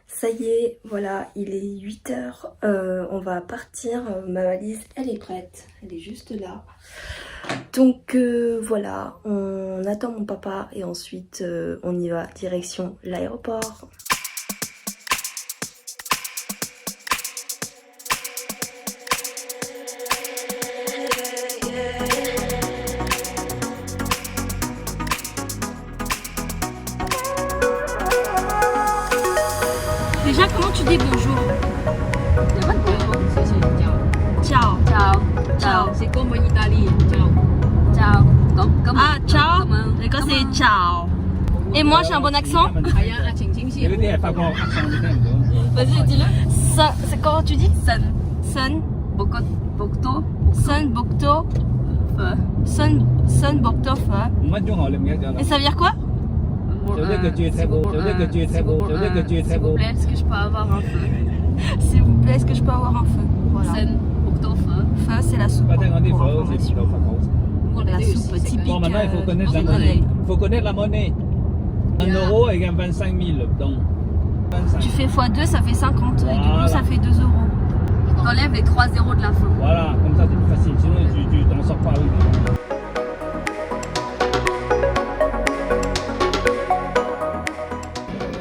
Ça y est, voilà, il est 8h, on va partir, ma valise elle est prête, elle est juste là. Donc voilà, on attend mon papa et ensuite on y va direction l'aéroport. Déjà, comment tu dis bonjour? Il n'y a pas de bonjour, c'est ciao. Ciao. Ciao. Ciao. C'est comme en Italie. Ciao. Ciao. Comme Ah, ciao. D'accord, c'est ciao. Et moi, j'ai un bon accent? Vas-y, dis-le. C'est comment tu dis? Sun. Bokto. Sun Bokto. Sun Bokto Pho. Et ça veut dire quoi? S'il vous plaît, est-ce que je peux avoir un feu? S'il vous plaît, est-ce que je peux avoir un feu? Voilà. Sen Bokto Pho. Pho, c'est la soupe. La soupe typique. Bon, maintenant, il faut connaître la monnaie. Il faut connaître la monnaie. 1 euro égale 25 000. Donc, 25. Tu fais x2, ça fait 50. Et du coup, Voilà. ça fait 2 euros. T'enlèves les 3 zéros de la fin. Voilà, comme ça, c'est plus facile. Sinon, tu t'en sors pas. Oui.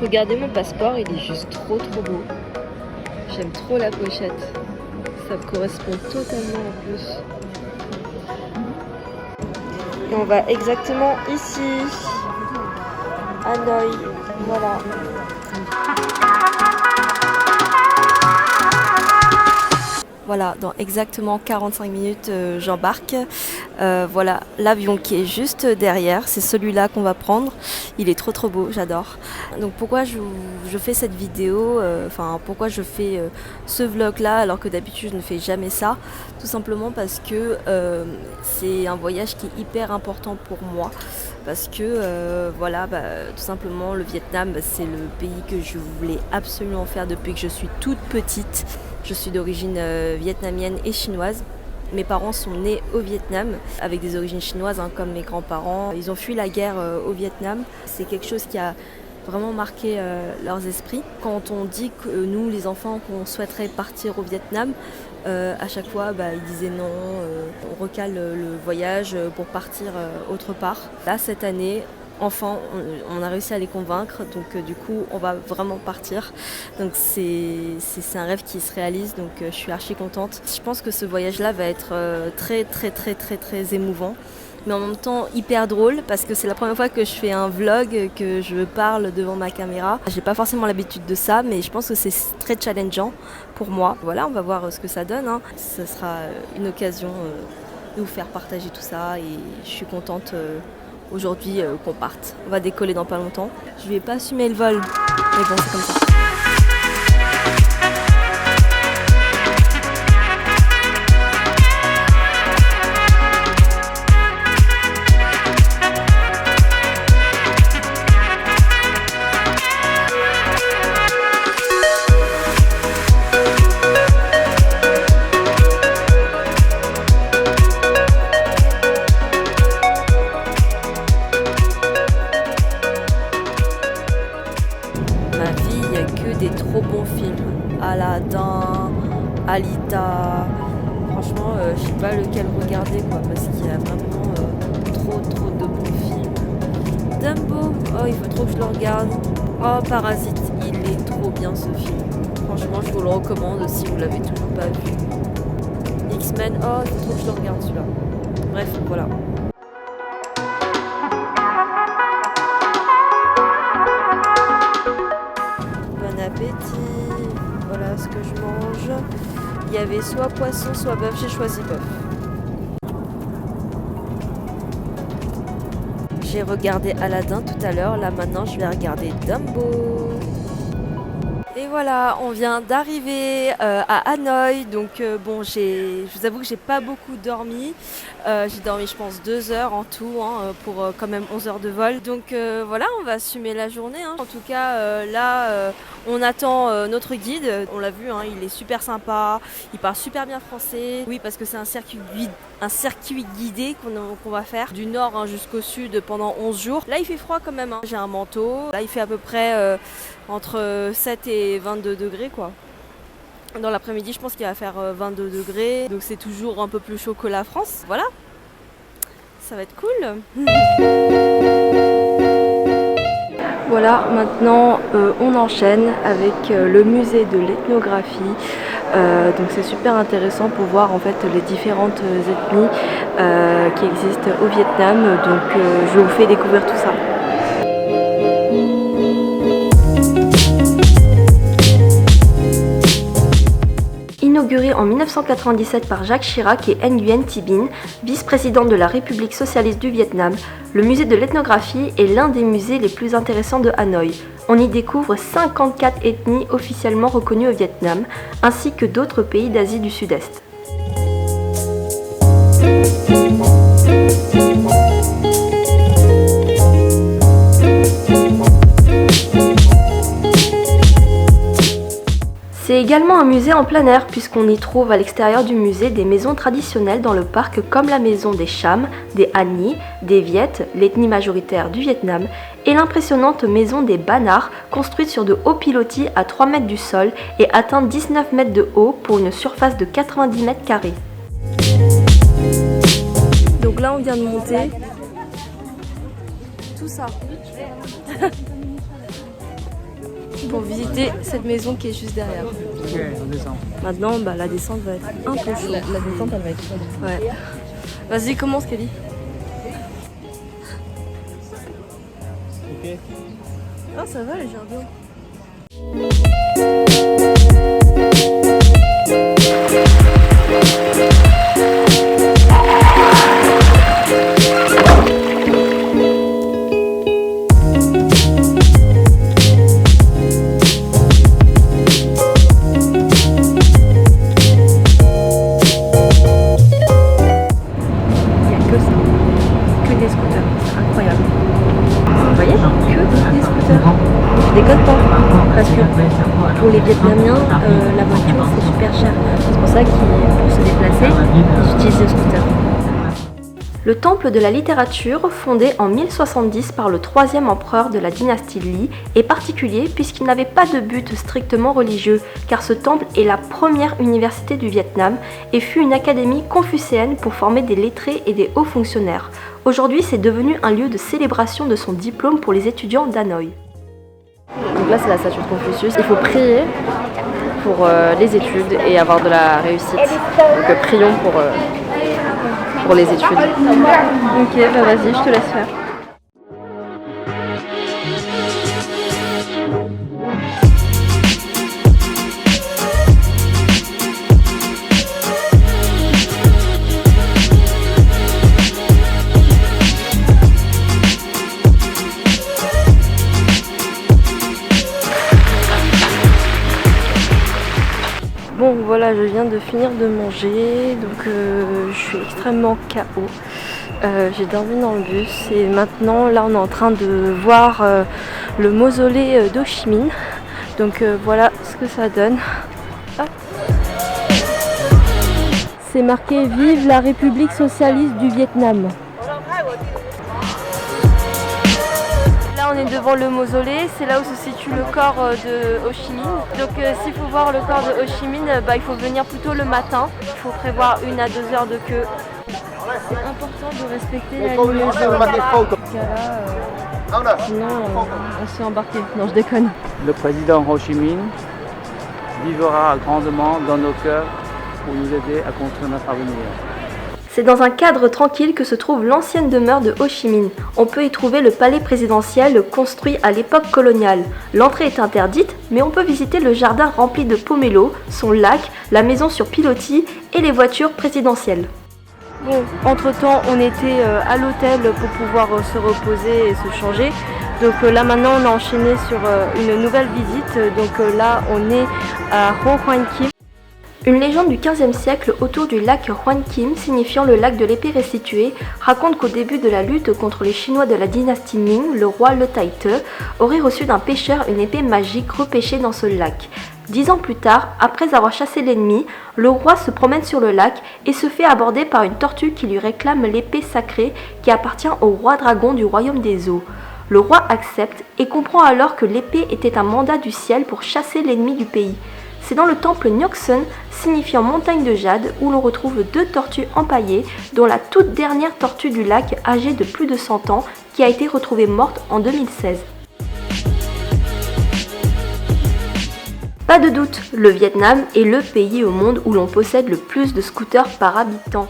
Regardez mon passeport, il est juste trop beau. J'aime trop la pochette. Ça me correspond totalement en plus. Et on va exactement ici. Hanoï. Voilà. Voilà, dans exactement 45 minutes, j'embarque. Voilà, l'avion qui est juste derrière, c'est celui-là qu'on va prendre. Il est trop beau, j'adore. Donc pourquoi je fais cette vidéo, pourquoi je fais ce vlog-là alors que d'habitude je ne fais jamais ça? Tout simplement parce que c'est un voyage qui est hyper important pour moi. Parce que tout simplement le Vietnam, c'est le pays que je voulais absolument faire depuis que je suis toute petite. Je suis d'origine vietnamienne et chinoise. Mes parents sont nés au Vietnam avec des origines chinoises, comme mes grands-parents. Ils ont fui la guerre au Vietnam. C'est quelque chose qui a vraiment marqué leurs esprits. Quand on dit que nous, les enfants, qu'on souhaiterait partir au Vietnam, à chaque fois, ils disaient non, on recale le voyage pour partir autre part. Là, cette année, enfin, on a réussi à les convaincre, donc du coup, on va vraiment partir. Donc c'est un rêve qui se réalise, donc je suis archi contente. Je pense que ce voyage-là va être très émouvant, mais en même temps hyper drôle, parce que c'est la première fois que je fais un vlog, que je parle devant ma caméra. J'ai pas forcément l'habitude de ça, mais je pense que c'est très challengeant pour moi. Voilà, on va voir ce que ça donne. Ce sera une occasion de vous faire partager tout ça, et je suis contente aujourd'hui qu'on parte. On va décoller dans pas longtemps. Je vais pas assumer le vol, mais bon, c'est comme ça. Ma vie, il n'y a que des trop bons films. Aladdin, Alita. Franchement, je sais pas lequel regarder, parce qu'il y a vraiment trop de bons films. Dumbo, oh, il faut trop que je le regarde. Oh, Parasite, il est trop bien ce film. Franchement, je vous le recommande si vous l'avez toujours pas vu. X-Men, oh, il faut trop que je le regarde celui-là. Bref, voilà. Bon appétit. Voilà ce que je mange. Il y avait soit poisson, soit bœuf. J'ai choisi bœuf. J'ai regardé Aladdin tout à l'heure. Là maintenant, je vais regarder Dumbo. Et voilà, on vient d'arriver à Hanoï. Donc je vous avoue que j'ai pas beaucoup dormi. J'ai dormi, je pense, 2 heures en tout, pour quand même 11 heures de vol. Donc voilà, on va assumer la journée. En tout cas, là, on attend notre guide. On l'a vu, il est super sympa. Il parle super bien français. Oui, parce que c'est un un circuit guidé qu'on va faire du nord jusqu'au sud pendant 11 jours. Là il fait froid quand même, j'ai un manteau. Là il fait à peu près entre 7 et 22 degrés quoi. Dans l'après-midi je pense qu'il va faire 22 degrés. Donc c'est toujours un peu plus chaud que la France. Voilà, ça va être cool. Voilà, maintenant on enchaîne avec le musée de l'ethnographie. Donc c'est super intéressant pour voir en fait les différentes ethnies qui existent au Vietnam. Donc je vous fais découvrir tout ça. Inauguré en 1997 par Jacques Chirac et Nguyen Thi Binh, vice-président de la République socialiste du Vietnam, le musée de l'ethnographie est l'un des musées les plus intéressants de Hanoï. On y découvre 54 ethnies officiellement reconnues au Vietnam, ainsi que d'autres pays d'Asie du Sud-Est. C'est également un musée en plein air puisqu'on y trouve à l'extérieur du musée des maisons traditionnelles dans le parc comme la maison des Cham, des Han Nhi, des Viet, l'ethnie majoritaire du Vietnam, et l'impressionnante maison des Ban Nar, construite sur de hauts pilotis à 3 mètres du sol et atteint 19 mètres de haut pour une surface de 90 mètres carrés. Donc là on vient de monter tout ça. Pour visiter cette maison qui est juste derrière. Ok, on descend. Maintenant, la descente va être un peu chaude. La descente, elle va être chaude. Ouais. Vas-y, commence, Kelly. Ok. Ah, ça va, les jardins. Pour les Vietnamiens, la voiture c'est super cher. C'est pour ça qu'ils, pour se déplacer, ils utilisent le scooter. Le temple de la littérature, fondé en 1070 par le troisième empereur de la dynastie Lý, est particulier puisqu'il n'avait pas de but strictement religieux, car ce temple est la première université du Vietnam et fut une académie confucéenne pour former des lettrés et des hauts fonctionnaires. Aujourd'hui, c'est devenu un lieu de célébration de son diplôme pour les étudiants d'Hanoï. Donc là c'est la statue de Confucius. Il faut prier pour les études et avoir de la réussite. Donc prions pour les études. Ok, vas-y, je te laisse faire. Bon voilà, je viens de finir de manger, donc je suis extrêmement KO. J'ai dormi dans le bus et maintenant là on est en train de voir le mausolée d'Ho Chi Minh. Donc voilà ce que ça donne. Hop. C'est marqué « Vive la République socialiste du Vietnam ». Là on est devant le mausolée, c'est là où se situe le corps de Ho Chi Minh. Donc s'il faut voir le corps de Ho Chi Minh, il faut venir plutôt le matin. Il faut prévoir 1 à 2 heures de queue. C'est important de respecter la ligne jaune. Sinon on se fait embarquer. Non, je déconne. Le président Ho Chi Minh vivra grandement dans nos cœurs pour nous aider à construire notre avenir. C'est dans un cadre tranquille que se trouve l'ancienne demeure de Ho Chi Minh. On peut y trouver le palais présidentiel construit à l'époque coloniale. L'entrée est interdite, mais on peut visiter le jardin rempli de pomelos, son lac, la maison sur pilotis et les voitures présidentielles. Bon, entre-temps, on était à l'hôtel pour pouvoir se reposer et se changer. Donc là maintenant, on a enchaîné sur une nouvelle visite. Donc là, on est à Ho Hoan Kim. Une légende du XVe siècle autour du lac Hoan Kim, signifiant le lac de l'épée restituée, raconte qu'au début de la lutte contre les Chinois de la dynastie Ming, le roi Le Tai Te aurait reçu d'un pêcheur une épée magique repêchée dans ce lac. 10 ans plus tard, après avoir chassé l'ennemi, le roi se promène sur le lac et se fait aborder par une tortue qui lui réclame l'épée sacrée qui appartient au roi dragon du royaume des eaux. Le roi accepte et comprend alors que l'épée était un mandat du ciel pour chasser l'ennemi du pays. C'est dans le temple Nyoxen, signifiant montagne de jade, où l'on retrouve 2 tortues empaillées, dont la toute dernière tortue du lac, âgée de plus de 100 ans, qui a été retrouvée morte en 2016. Pas de doute, le Vietnam est le pays au monde où l'on possède le plus de scooters par habitant.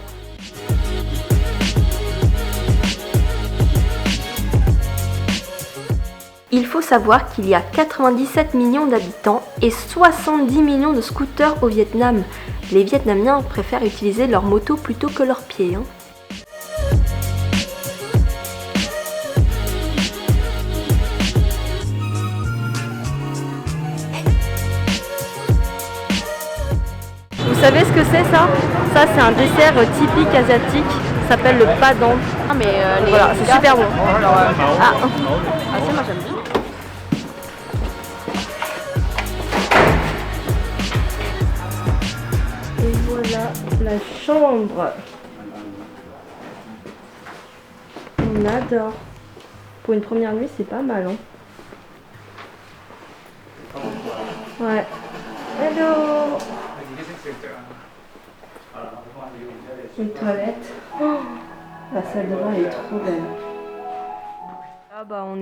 Il faut savoir qu'il y a 97 millions d'habitants et 70 millions de scooters au Vietnam. Les Vietnamiens préfèrent utiliser leur moto plutôt que leurs pieds. Vous savez ce que c'est ça? Ça c'est un dessert typique asiatique, ça s'appelle le padang. Ah, mais Voilà, c'est super bon. Ah, ça, moi j'aime bien. Et voilà la chambre. On adore. Pour une première nuit, c'est pas mal. Hein. Ouais. Hello. Une toilette. Oh, la salle de bain elle est trop belle. Ah bah on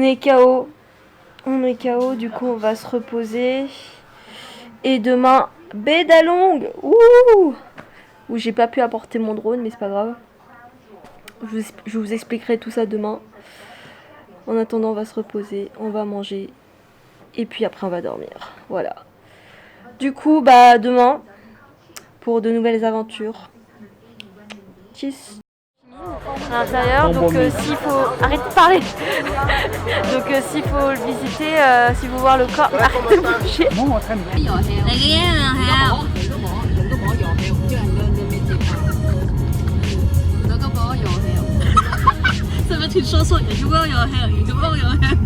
est KO. On est KO, du coup on va se reposer. Et demain, Bédalong. Ouh. Où j'ai pas pu apporter mon drone, mais c'est pas grave. Je vous expliquerai tout ça demain. En attendant, on va se reposer, on va manger. Et puis après on va dormir. Voilà. Du coup, bah demain, pour de nouvelles aventures. Tchuss. À l'intérieur, donc s'il faut... Arrête de parler. Donc s'il faut le visiter, si vous voir le corps, arrête de bouger. Ça va être une chanson. You go your hair, you go your hair.